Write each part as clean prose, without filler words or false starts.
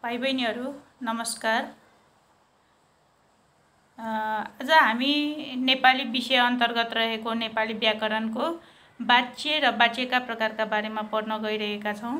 भाइ बहिनीहरू नमस्कार। आज हामी नेपाली विषय अन्तर्गत रहेको नेपाली व्याकरणको वाच्य र वाच्यका प्रकारका बारेमा पढ्न गइरहेका छौँ।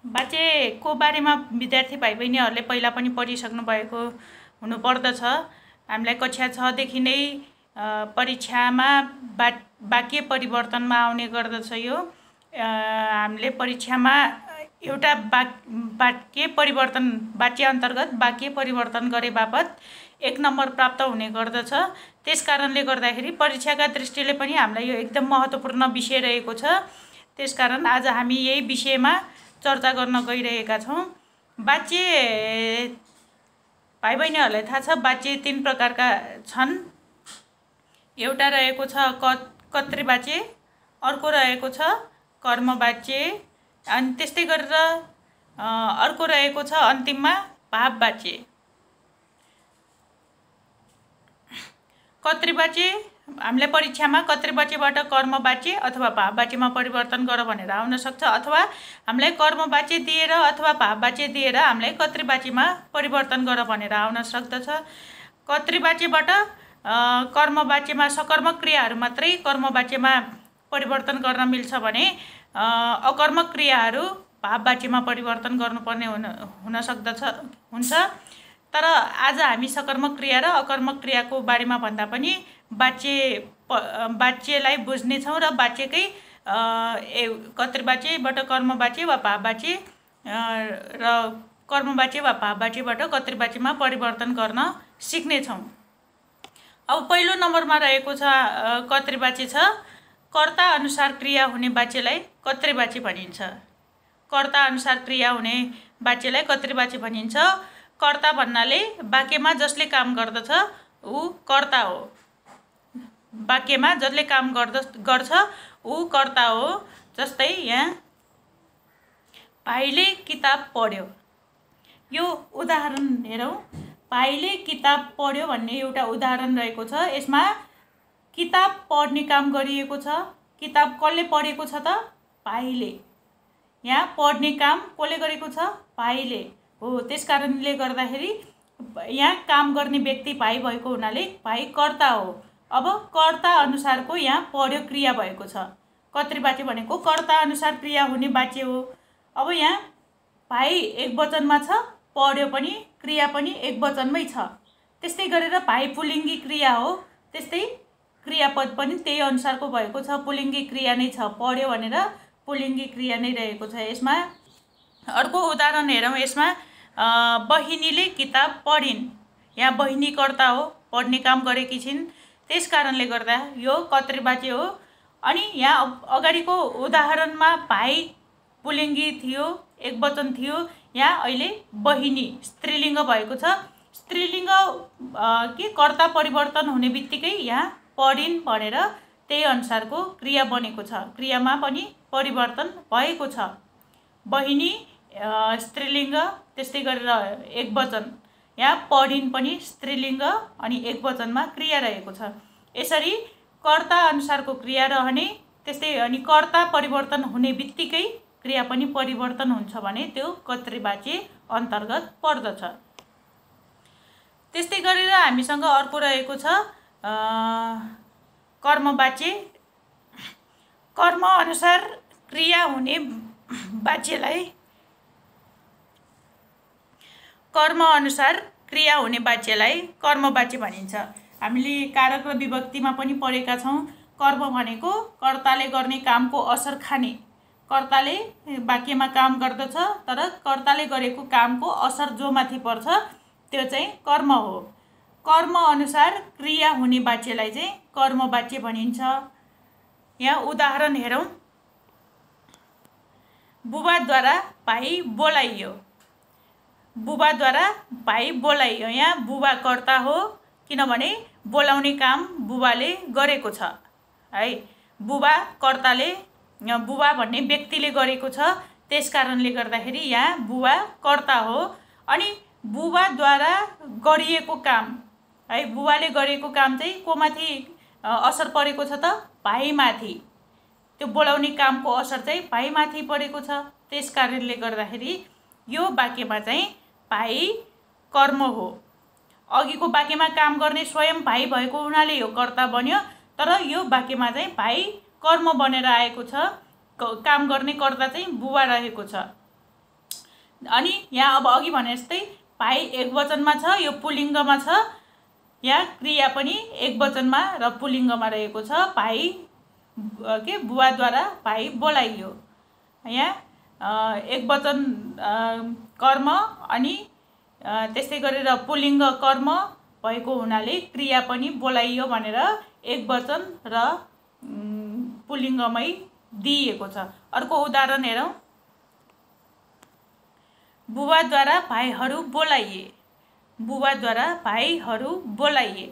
वाच्यको बारेमा विद्यार्थी भाइ बहिनीहरूले पहिला पनि पढिसक्नु भएको हुनुपर्दछ। हामीलाई कक्षा 6 देखि नै परीक्षामा वाक्य परिवर्तनमा आउने गर्दछ। यो हामीले परीक्षामा एउटा वाक्य परिवर्तन वाच्य अन्तर्गत वाक्य परिवर्तन गरे बापत 1 नम्बर प्राप्त हुने गर्दछ। त्यसकारणले गर्दाखेरि परीक्षाका दृष्टिले पनि हामीलाई यो एकदम महत्त्वपूर्ण विषय रहेको छ। त्यसकारण आज हामी यही विषयमा चर्चा गर्न गइरहेका छौँ। वाच्य भाइ बहिनीहरूलाई थाहा छ, वाच्य 3 प्रकारका छन्। एउटा रहेको छ कर्तृवाच्य, अर्को रहेको छ कर्मवाच्य, अनि त्यस्तै गरेर अर्को रहेको छ अन्तिममा भाववाच्य। कर्तृवाच्य हामीले परीक्षामा कर्तृवाच्यबाट कर्मवाच्य अथवा भाववाच्यमा परिवर्तन गर भनेर आउन सक्छ, अथवा हामीलाई कर्मवाच्य दिएर अथवा भाववाच्य दिएर हामीलाई कर्तृवाच्यमा परिवर्तन गर भनेर आउन सक्दछ। कर्तृवाच्यबाट कर्मवाच्यमा सकर्मक क्रियाहरू मात्रै कर्मवाच्यमा परिवर्तन गर्न मिल्छ भने अकर्मक क्रियाहरू भाववाच्यमा परिवर्तन गर्नुपर्ने हुन हुन्छ। तर आज हामी सकर्मक क्रिया र अकर्मक क्रियाको बारेमा भन्दा पनि वाच्यलाई बुझ्नेछौँ र वाच्यकै कर्तृवाच्यबाट कर्मवाच्य वा भाववाच्य र कर्मवाच्य वा भाववाच्यबाट कर्तृवाच्यमा परिवर्तन गर्न सिक्नेछौँ। अब पहिलो नम्बरमा रहेको छ कर्तृवाच्य छ। कर्ता अनुसार क्रिया हुने वाच्यलाई कर्तृवाच्य भनिन्छ। कर्ता अनुसार क्रिया हुने वाच्यलाई कर्तृवाच्य भनिन्छ। कर्ता भन्नाले वाक्यमा जसले काम गर्दछ ऊ कर्ता हो। वाक्यमा जसले काम गर्छ ऊ कर्ता हो। जस्तै यहाँ भाइले किताब पढ्यो, यो उदाहरण हेरौँ। भाइले किताब पढ्यो भन्ने एउटा उदाहरण रहेको छ। यसमा किताब पढ्ने काम गरिएको छ। किताब कसले पढेको छ त? भाइले। यहाँ पढ्ने काम कसले गरेको छ? भाइले हो। त्यसकारणले गर्दाखेरि यहाँ काम गर्ने व्यक्ति भाइ भएको हुनाले भाइ कर्ता हो। अब कर्ता अनुसारको यहाँ पढ्यो क्रिया भएको छ। कर्तृवाच्य भनेको कर्ता अनुसार क्रिया हुने वाच्य हो। अब यहाँ भाइ एकवचनमा छ, पढ्यो पनि क्रिया पनि एकवचनमै छ। त्यस्तै गरेर भाइ पुलिङ्गी क्रिया हो, त्यस्तै क्रियापद पनि त्यही अनुसारको भएको छ। पुलिङ्गी क्रिया नै छ, पढ्यो भनेर पुलिङ्गी क्रिया नै रहेको छ। यसमा अर्को उदाहरण हेरौँ। यसमा बहिनीले किताब पढिन्, यहाँ बहिनी कर्ता हो, पढ्ने काम गरेकी छिन्। त्यस कारणले गर्दा यो कर्तृवाच्य हो। अनि यहाँ अगाडिको उदाहरणमा भाइ पुलिङ्गी थियो, एकवचन थियो। यहाँ अहिले बहिनी स्त्रीलिङ्ग भएको छ। स्त्रीलिङ्ग के कर्ता परिवर्तन हुने बित्तिकै यहाँ पढिन् भनेर त्यही अनुसारको क्रिया बनेको छ। क्रियामा पनि परिवर्तन भएको छ। बहिनी स्त्रीलिङ्ग, त्यस्तै गरेर एकवचन। यहाँ पढिन् पनि स्त्रीलिङ्ग अनि एकवचनमा क्रिया रहेको छ। यसरी कर्ता अनुसारको क्रिया रहने, त्यस्तै अनि कर्ता परिवर्तन हुने बित्तिकै क्रिया पनि परिवर्तन हुन्छ भने त्यो कर्तृवाच्य अन्तर्गत पर्दछ। त्यस्तै गरेर हामीसँग अर्को रहेको छ कर्मवाच्य। कर्म अनुसार क्रिया हुने वाच्यलाई कर्मवाच्य भनिन्छ। हामीले कारक र विभक्तिमा पनि पढेका छौँ। कर्म भनेको कर्ताले गर्ने कामको असर खाने। कर्ताले वाक्यमा काम गर्दछ, तर कर्ताले गरेको कामको असर जो माथि पर्छ त्यो चाहिँ कर्म हो। कर्म अनुसार क्रिया हुने वाच्यलाई चाहिँ कर्मवाच्य भनिन्छ। यहाँ उदाहरण हेरौँ। बुबाद्वारा भाइ बोलाइयो। बुबाद्वारा भाइ बोलाइयो। यहाँ बुबा कर्ता हो, किनभने बोलाउने काम बुबाले गरेको छ है। बुबा कर्ताले, बुबा भन्ने व्यक्तिले गरेको छ। त्यस कारणले गर्दाखेरि यहाँ बुबा कर्ता हो। अनि बुबाद्वारा गरिएको काम है, बुबाले गरेको काम चाहिँ कोमाथि असर परेको छ त? भाइमाथि। त्यो बोलाउने कामको असर चाहिँ भाइमाथि परेको छ। त्यस कारणले गर्दाखेरि यो वाक्यमा चाहिँ भाइ कर्म हो। अघिको वाक्यमा काम गर्ने स्वयं भाइ भएको हुनाले यो कर्ता बन्यो, तर यो वाक्यमा चाहिँ भाइ कर्म बनेर आएको छ। काम गर्ने कर्ता चाहिँ बुबा रहेको छ। अनि यहाँ अब अघि भने जस्तै भाइ एकवचनमा छ, यो पुल्लिङ्गमा छ। यहाँ क्रिया पनि एकवचनमा र पुल्लिङ्गमा रहेको छ। भाइ बुबाद्वारा भाइ बोलाइयो। यहाँ एकवचन कर्म अनि त्यस्तै गरेर पुल्लिङ्ग कर्म भएको हुनाले क्रिया पनि बोलाइयो भनेर एकवचन र पुल्लिङ्गमै दिइएको छ। अर्को उदाहरण हेरौँ। बुबाद्वारा भाइहरू बोलाइए। बुबाद्वारा भाइहरू बोलाइए।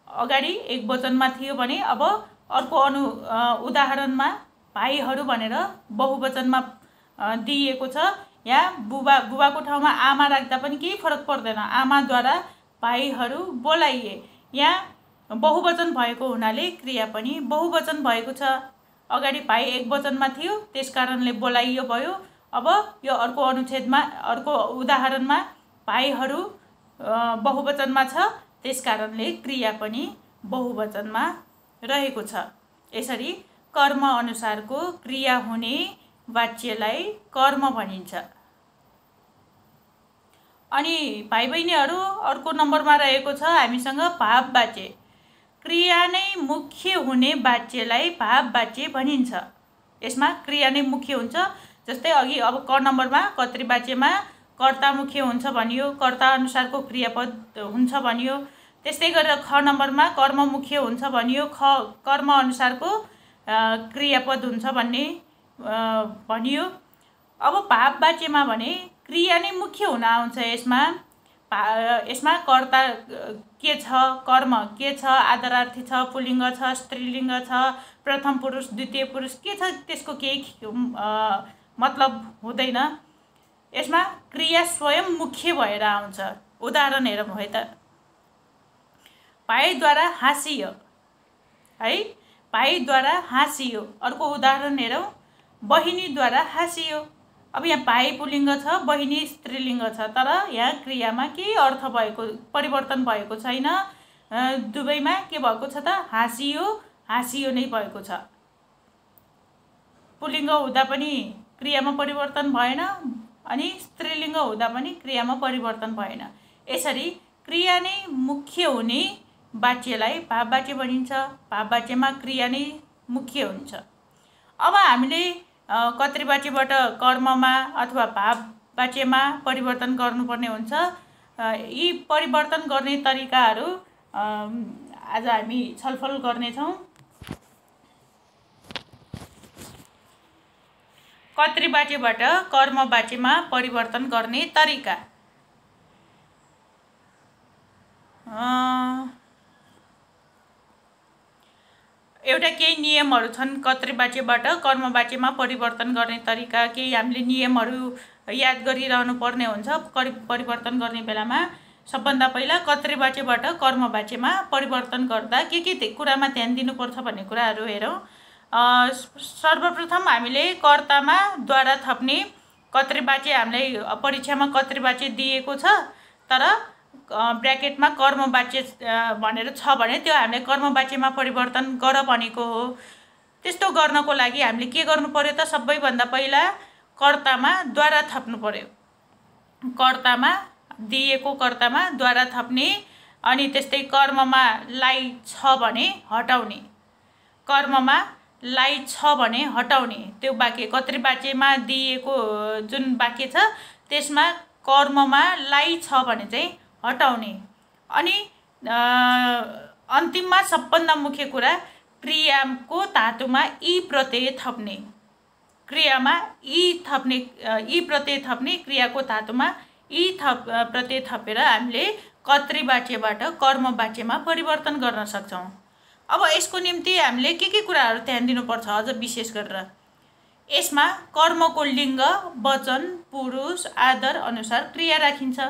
अगाडि एकवचनमा थियो भने अब अर्को उदाहरणमा भाइहरू भनेर बहुवचनमा दिइएको छ। यहाँ बुबाको ठाउँमा आमा राख्दा पनि केही फरक पर्दैन। आमाद्वारा भाइहरू बोलाइए। यहाँ बहुवचन भएको हुनाले क्रिया पनि बहुवचन भएको छ। अगाडि भाइ एकवचनमा थियो, त्यस कारणले बोलाइयो भयो। अब यो अर्को उदाहरणमा भाइहरू बहुवचनमा छ, त्यस कारणले क्रिया पनि बहुवचनमा रहेको छ। यसरी कर्म अनुसारको क्रिया हुने वाच्यलाई कर्म भनिन्छ। अनि भाइ बहिनीहरू, अर्को नम्बरमा रहेको छ हामीसँग भाव वाच्य। क्रिया नै मुख्य हुने वाच्यलाई भाव वाच्य भनिन्छ। यसमा क्रिया नै मुख्य हुन्छ। जस्तै अघि अब क नम्बरमा कर्तृ वाच्यमा कर्ता मुख्य हुन्छ भनियो, कर्ता अनुसारको क्रियापद हुन्छ भनियो। त्यस्तै गरेर ख नम्बरमा कर्म मुख्य हुन्छ भनियो, कर्म अनुसारको क्रियापद हुन्छ भन्ने भनियो। अब भाव वाच्यमा भने क्रिया नै मुख्य हुन आउँछ। यसमा कर्ता के छ, कर्म के छ, आदरार्थी छ, पुल्लिङ्ग छ, स्त्रीलिङ्ग छ, प्रथम पुरुष, द्वितीय पुरुष के छ, त्यसको केही मतलब हुँदैन। यसमा क्रिया स्वयं मुख्य भएर आउँछ। उदाहरण हेरौँ है त। भाइद्वारा हाँसियो है, भाइद्वारा हाँसियो। अर्को उदाहरण हेरौँ। बहिनीद्वारा हाँसियो। अब यहाँ भाइ पुल्लिङ्ग छ, बहिनी स्त्रीलिङ्ग छ, तर यहाँ क्रियामा केही अर्थ परिवर्तन भएको छैन। दुवैमा के भएको छ त? हाँसियो, हाँसियो नै भएको छ। पुल्लिङ्ग हुँदा पनि क्रियामा परिवर्तन भएन, अनि स्त्रीलिङ्ग हुँदा पनि क्रियामा परिवर्तन भएन। यसरी क्रिया नै मुख्य हुने वाच्यलाई भाव वाच्य भनिन्छ। भाव वाच्यमा क्रिया नै मुख्य हुन्छ। अब हामीले कर्तृ वाच्यबाट कर्ममा अथवा भाव वाच्यमा परिवर्तन गर्नुपर्ने हुन्छ। यी परिवर्तन गर्ने तरिकाहरू आज हामी छलफल गर्नेछौँ। कर्तृ वाच्यबाट कर्म वाच्यमा परिवर्तन गर्ने तरिका। एउटा केही नियमहरू छन् कर्तृ वाच्यबाट कर्म वाच्यमा परिवर्तन गर्ने तरिका। केही हामीले नियमहरू याद गरिरहनु पर्ने हुन्छ परिवर्तन गर्ने बेलामा। सबभन्दा पहिला कर्तृ वाच्यबाट कर्म वाच्यमा परिवर्तन गर्दा के कुरामा ध्यान दिनुपर्छ भन्ने कुराहरू हेरौँ। सर्वप्रथम हामीले कर्तामा द्वारा थप्ने कर्तृ वाच्य, हामीलाई परीक्षामा कर्तृ वाच्य दिएको छ, तर ब्र्याकेटमा कर्म वाच्य भनेर छ भने त्यो हामीले कर्म वाच्यमा परिवर्तन गर भनेको हो। त्यस्तो गर्नको लागि हामीले के गर्नु पर्यो त? सबैभन्दा पहिला कर्तामा द्वारा थप्नु पर्यो। कर्तामा दिएको कर्तामा द्वारा थप्ने, अनि त्यस्तै कर्ममा लाई छ भने हटाउने। कर्ममा लाई छ भने हटाउने। त्यो वाक्य कर्तृ वाच्यमा दिएको जुन वाक्य छ त्यसमा कर्ममा लाई छ भने चाहिँ हटाउने। अनि अन्तिममा सबभन्दा मुख्य कुरा क्रियाको धातुमा ई प्रत्यय थप्ने। क्रियामा ई प्रत्यय थप्ने, क्रियाको धातुमा ई प्रत्यय थपेर हामीले कर्तृ वाच्यबाट कर्म वाच्यमा परिवर्तन गर्न सक्छौँ। अब यसको निम्ति हामीले के कुराहरू ध्यान दिनुपर्छ अझ विशेष गरेर? यसमा कर्मको लिङ्ग, वचन, पुरुष, आदर अनुसार क्रिया राखिन्छ।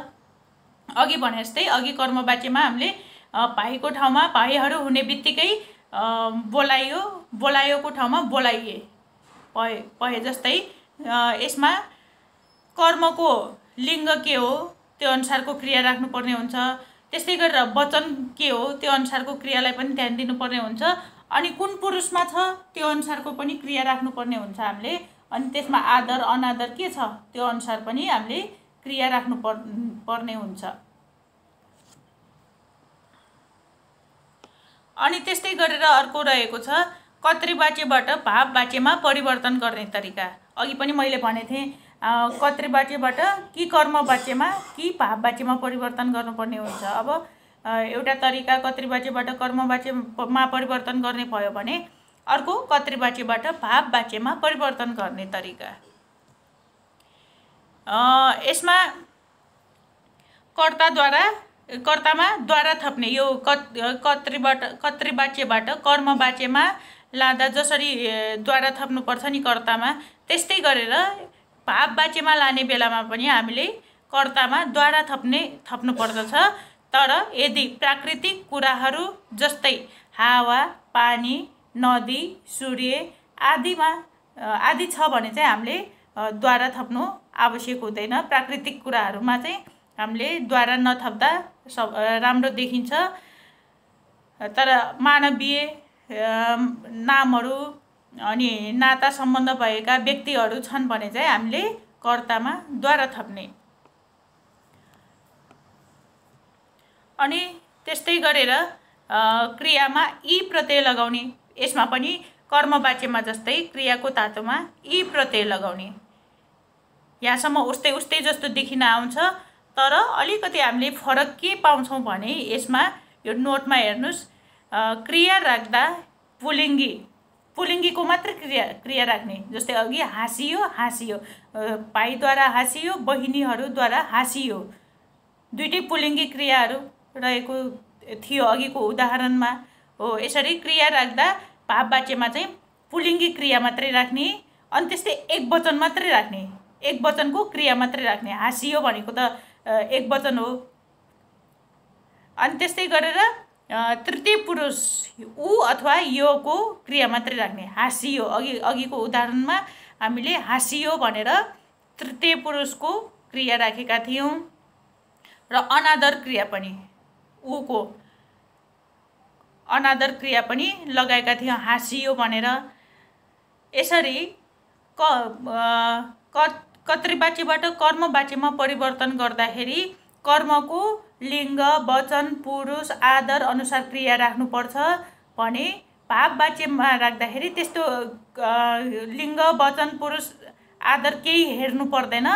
अघि भने जस्तै अघि कर्मवाच्यमा हामीले भाइको ठाउँमा भाइहरू हुने बित्तिकै बोलाइयो, बोलायोको ठाउँमा बोलाइए भए जस्तै यसमा कर्मको लिङ्ग के हो त्यो अनुसारको क्रिया राख्नुपर्ने हुन्छ। त्यस्तै गरेर वचन के हो त्यो अनुसारको क्रियालाई पनि ध्यान दिनुपर्ने हुन्छ। अनि कुन पुरुषमा छ त्यो अनुसारको पनि क्रिया राख्नुपर्ने हुन्छ हामीले। अनि त्यसमा आदर अनादर के छ त्यो अनुसार पनि हामीले क्रिया राख्नु पर्ने हुन्छ। अनि त्यस्तै गरेर अर्को रहेको छ कर्तृवाच्यबाट भाववाच्यमा परिवर्तन गर्ने तरिका। अघि पनि मैले भनेको थिएँ कर्तृवाच्यबाट कि कर्मवाच्यमा कि भाववाच्यमा परिवर्तन गर्नुपर्ने हुन्छ। अब एउटा तरिका कर्तृवाच्यबाट कर्मवाच्यमा परिवर्तन गर्ने भयो भने अर्को कर्तृवाच्यबाट भाववाच्यमा परिवर्तन गर्ने तरिका। यसमा कर्तामा द्वारा थप्ने यो कर्तृवाच्यबाट कर्मवाच्यमा लाँदा जसरी द्वारा थप्नुपर्छ नि कर्तामा, त्यस्तै गरेर भाववाच्यमा लाने बेलामा पनि हामीले कर्तामा द्वारा थप्नु पर्दछ। तर यदि प्राकृतिक कुराहरू जस्तै हावा, पानी, नदी, सूर्य आदि छ भने चाहिँ हामीले द्वारा थप्नु आवश्यक हुँदैन। प्राकृतिक कुराहरूमा चाहिँ हामीले द्वारा नथप्दा राम्रो देखिन्छ। तर मानवीय नामहरू अनि नाता सम्बन्ध भएका व्यक्तिहरू छन् भने चाहिँ हामीले कर्तामा द्वारा थप्ने। अनि त्यस्तै गरेर क्रियामा ई प्रत्यय लगाउने। यसमा पनि कर्मवाच्यमा जस्तै क्रियाको धातुमा ई प्रत्यय लगाउने। यहाँसम्म उस्तै जस्तो देखिन आउँछ। तर अलिकति हामीले फरक के पाउँछौँ भने यसमा यो नोटमा हेर्नुहोस्, क्रिया राख्दा पुलिङ्गीको मात्र क्रिया राख्ने। जस्तै अघि हाँसियो, भाइद्वारा हाँसियो, बहिनीहरूद्वारा हाँसियो, दुईटै पुलिङ्गी क्रियाहरू रहेको थियो अघिको उदाहरणमा हो। यसरी क्रिया राख्दा भाववाच्यमा चाहिँ पुलिङ्गी क्रिया मात्रै राख्ने। अनि त्यस्तै एक वचन मात्रै राख्ने, एक वचनको क्रिया मात्रै राख्ने। हाँसियो भनेको त एक वचन हो। अनि त्यस्तै गरेर तृतीय पुरुष ऊ अथवा योको क्रिया मात्रै राख्ने। हाँसियो अघिको उदाहरणमा हामीले हाँसियो भनेर तृतीय पुरुषको क्रिया राखेका थियौँ। र अनादर क्रिया पनि ऊको अनादर क्रिया पनि लगाएका थियौँ हाँसियो भनेर। यसरी कर्तृवाच्यबाट कर्मवाच्यमा परिवर्तन गर्दाखेरि कर्मको लिङ्ग, वचन, पुरुष, आदर अनुसार क्रिया राख्नुपर्छ भने भाववाच्यमा राख्दाखेरि त्यस्तो लिङ्ग, वचन, पुरुष, आदर केही हेर्नु पर्दैन।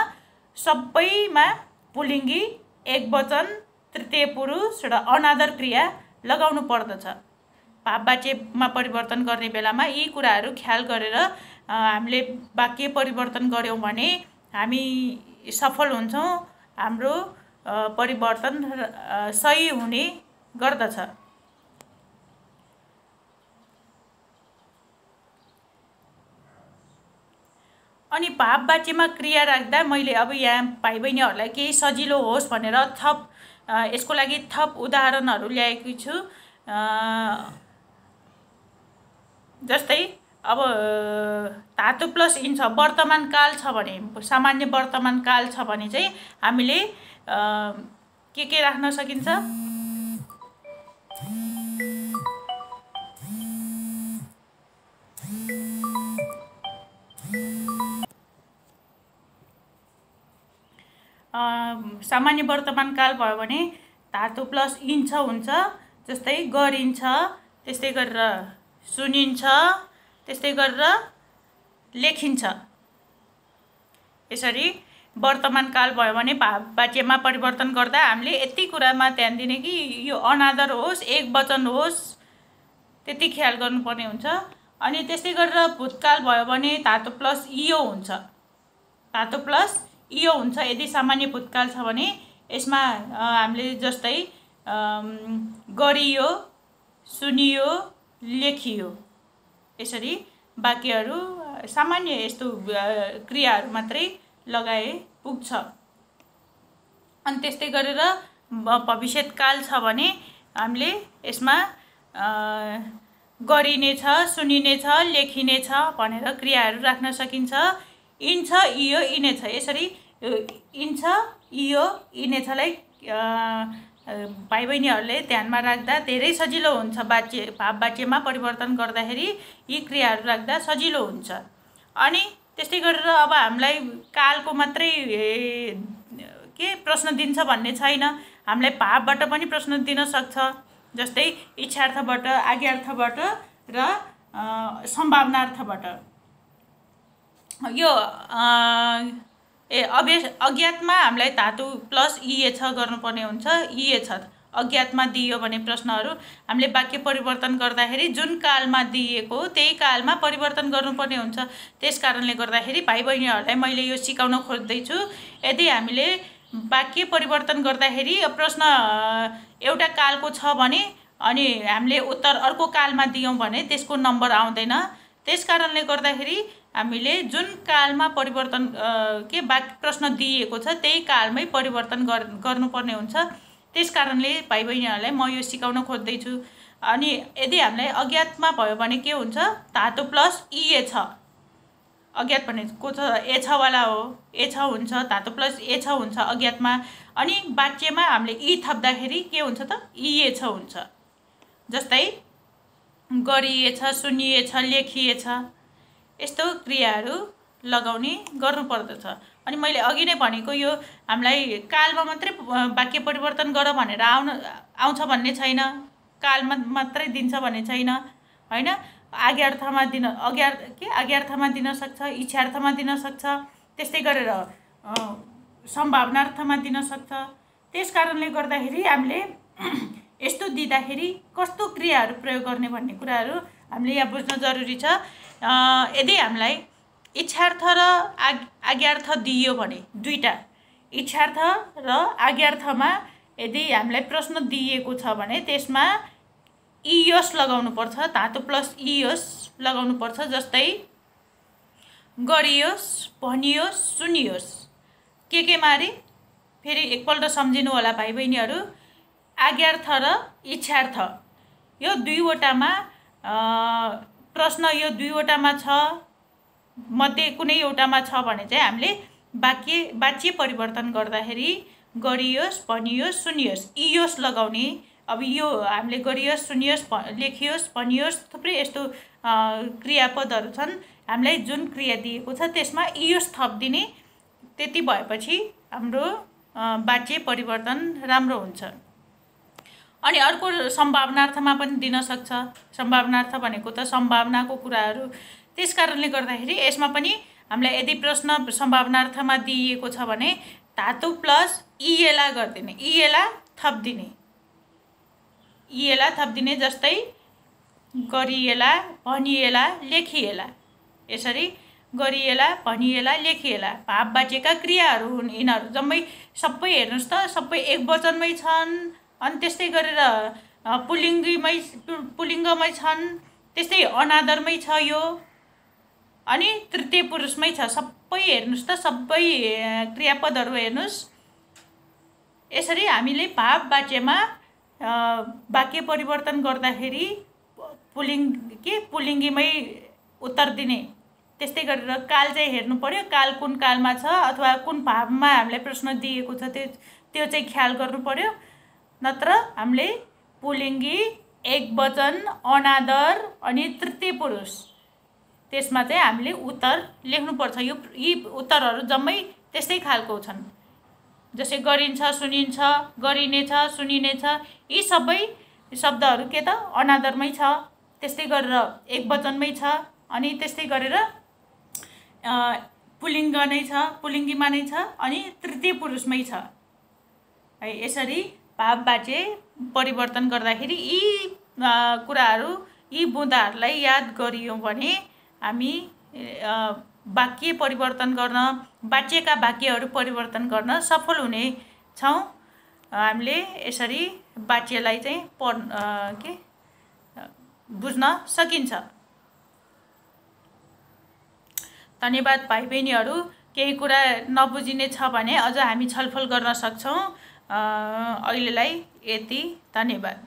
सबैमा पुलिङ्गी, एक वचन, तृतीय पुरुष र अनादर क्रिया लगाउनु पर्दछ। भाववाच्यमा परिवर्तन गर्ने बेलामा यी कुराहरू ख्याल गरेर हामीले वाक्य परिवर्तन गऱ्यौँ भने हामी सफल हुन्छौँ। हाम्रो परिवर्तन सही हुने गर्दछ। अनि भाववाच्यमा क्रिया राख्दा मैले अब यहाँ भाइ बहिनीहरूलाई केही सजिलो होस् भनेर यसको लागि थप उदाहरणहरू ल्याएकी छु। जस्तै अब धातु प्लस इन छ, वर्तमान काल छ भने, सामान्य वर्तमान काल छ भने चाहिँ हामीले के राख्न सकिन्छ? सामान्य वर्तमान काल भयो भने धातु प्लस इन्छ हुन्छ। जस्तै गरिन्छ, त्यस्तै गरेर सुनिन्छ, त्यस्तै गरेर लेखिन्छ। यसरी वर्तमान काल भयो भने भाववाच्यमा परिवर्तन गर्दा हामीले यति कुरामा ध्यान दिने कि यो अनादर होस्, एक वचन होस्, त्यति ख्याल गर्नुपर्ने हुन्छ। अनि त्यस्तै गरेर भूतकाल भयो भने धातु प्लस इयो हुन्छ। धातु प्लस इयो हुन्छ यदि सामान्य भूतकाल छ भने। यसमा हामीले जस्तै गरियो, सुनियो, लेखियो, यसरी वाक्यहरू सामान्य यस्तो क्रियाहरू मात्रै लगाए पुग्छ। अनि त्यस्तै गरेर भविष्यकाल छ भने हामीले यसमा गरिनेछ, सुनिनेछ, लेखिनेछ भनेर क्रियाहरू राख्न सकिन्छ। इन्छ, इयो, इनेछ, यसरी इन्छ, इयो, इनेछलाई भाइ बहिनीहरूले ध्यानमा राख्दा धेरै सजिलो हुन्छ। भाव वाच्यमा परिवर्तन गर्दाखेरि यी क्रियाहरू राख्दा सजिलो हुन्छ। अनि त्यस्तै गरेर अब हामीलाई कालको मात्रै प्रश्न दिन्छ भन्ने छैन, हामीलाई भावबाट पनि प्रश्न दिन सक्छ। जस्तै इच्छार्थबाट, आज्ञार्थबाट र सम्भावनार्थबाट। यो अज्ञातमा हामीलाई धातु प्लस इएछ गर्नुपर्ने हुन्छ। इएछ अज्ञातमा दिइयो भने प्रश्नहरू हामीले वाक्य परिवर्तन गर्दाखेरि जुन कालमा दिएको त्यही कालमा परिवर्तन गर्नुपर्ने हुन्छ। त्यस कारणले गर्दाखेरि भाइ बहिनीहरूलाई मैले यो सिकाउन खोज्दैछु। यदि हामीले वाक्य परिवर्तन गर्दाखेरि प्रश्न एउटा कालको छ भने अनि हामीले उत्तर अर्को कालमा दियौँ भने त्यसको नम्बर आउँदैन। त्यस कारणले गर्दाखेरि हामीले जुन कालमा परिवर्तन प्रश्न दिएको छ त्यही कालमै परिवर्तन गर्नुपर्ने हुन्छ। त्यस कारणले भाइ बहिनीहरूलाई म यो सिकाउन खोज्दैछु। अनि यदि हामीलाई अज्ञातमा भयो भने के हुन्छ, धातु प्लस इएछ। अज्ञात भनेको त एछवाला हो, एछ हुन्छ, धातु प्लस एछ हुन्छ अज्ञातमा। अनि वाच्यमा हामीले इ थप्दाखेरि के हुन्छ त, इएछ हुन्छ। जस्तै गरिएछ, सुनिएछ, लेखिएछ, यस्तो क्रियाहरू लगाउने गर्नुपर्दछ। अनि मैले अघि नै भनेको यो हामीलाई कालमा मात्रै वाक्य परिवर्तन गर भनेर आउँछ भन्ने छैन, कालमा मात्रै दिन्छ भन्ने छैन, होइन। आज्ञार्थमा आज्ञार्थमा दिन सक्छ, इच्छार्थमा दिन सक्छ, त्यस्तै गरेर सम्भावनार्थमा दिन सक्छ। त्यस कारणले गर्दाखेरि हामीले यस्तो दिँदाखेरि कस्तो क्रियाहरू प्रयोग गर्ने भन्ने कुराहरू हामीले यहाँ बुझ्न जरुरी छ। यदि हामीलाई इच्छार्थ र आज्ञार्थ दिइयो भने, दुईटा इच्छार्थ र आज्ञार्थमा यदि हामीलाई प्रश्न दिइएको छ भने त्यसमा इयोस लगाउनु पर्छ, धातु प्लस इयोस लगाउनु पर्छ। जस्तै गरियोस्, भनियोस्, सुनियोस्। के मारे फेरि एकपल्ट सम्झिनु होला भाइ बहिनीहरू। आज्ञार्थ र इच्छार्थ यो दुईवटामा प्रश्न यो दुईवटामा छ मध्ये कुनै एउटामा छ भने चाहिँ हामीले वाच्य परिवर्तन गर्दाखेरि गरियोस्, भनियोस्, सुनियोस्, इयोस् लगाउने। अब यो हामीले गरियोस्, सुनियोस्, लेखियोस्, भनियोस्, थुप्रै यस्तो क्रियापदहरू छन्। हामीलाई जुन क्रिया दिएको छ त्यसमा इयोस् थपिदिने। त्यति भएपछि हाम्रो वाच्य परिवर्तन राम्रो हुन्छ। अनि अर्को सम्भावनार्थमा पनि दिन सक्छ। सम्भावनार्थ भनेको त सम्भावनाको कुराहरू। त्यस कारणले गर्दाखेरि यसमा पनि हामीलाई यदि प्रश्न सम्भावनार्थमा दिइएको छ भने धातु प्लस इएला गरिदिने, इएला थपिदिने। जस्तै गरिएला, भनिएला, लेखिएला। यसरी गरिएला, भनिएला, लेखिएला भाव वाच्यका क्रियाहरू हुन्। यिनीहरू जम्मै सबै हेर्नुहोस् त, सबै एक वचनमै छन्। अनि त्यस्तै गरेर पुलिङ्गमै छन्, त्यस्तै अनादरमै छ यो, अनि तृतीय पुरुषमै छ। सबै हेर्नुहोस् त, सबै क्रियापदहरू हेर्नुहोस्। यसरी हामीले भाव वाच्यमा वाक्य परिवर्तन गर्दाखेरि पुलिङ्गीमै उत्तर दिने। त्यस्तै गरेर काल चाहिँ हेर्नु पर्यो, काल कुन कालमा छ अथवा कुन भावमा हामीलाई प्रश्न दिएको छ त्यो चाहिँ ख्याल गर्नु पर्यो। नत्र हामीले पुलिङ्गी, एकवचन, अनादर अनि तृतीय पुरुष त्यसमा चाहिँ हामीले उत्तर लेख्नुपर्छ। यी उत्तरहरू जम्मै त्यस्तै खालको छन्। जस्तै गरिन्छ, सुनिन्छ, गरिनेछ, सुनिनेछ, यी सबै शब्दहरू के त अनादरमै छ। त्यस्तै गरेर एकवचनमै छ। अनि त्यस्तै गरेर पुलिङ्ग नै छ, पुलिङ्गीमा नै छ, अनि तृतीय पुरुषमै छ। है यसरी भाव वाच्य परिवर्तन गर्दाखेरि यी कुराहरू, यी बुँदाहरूलाई याद गरियौँ भने हामी वाक्य परिवर्तन गर्न, वाच्यका वाक्यहरू परिवर्तन गर्न सफल हुनेछौँ। हामीले यसरी वाच्यलाई चाहिँ बुझ्न सकिन्छ। धन्यवाद भाइ बहिनीहरू। केही कुरा नबुझिने छ भने अझ हामी छलफल गर्न सक्छौँ। अहिलेलाई यति, धन्यवाद।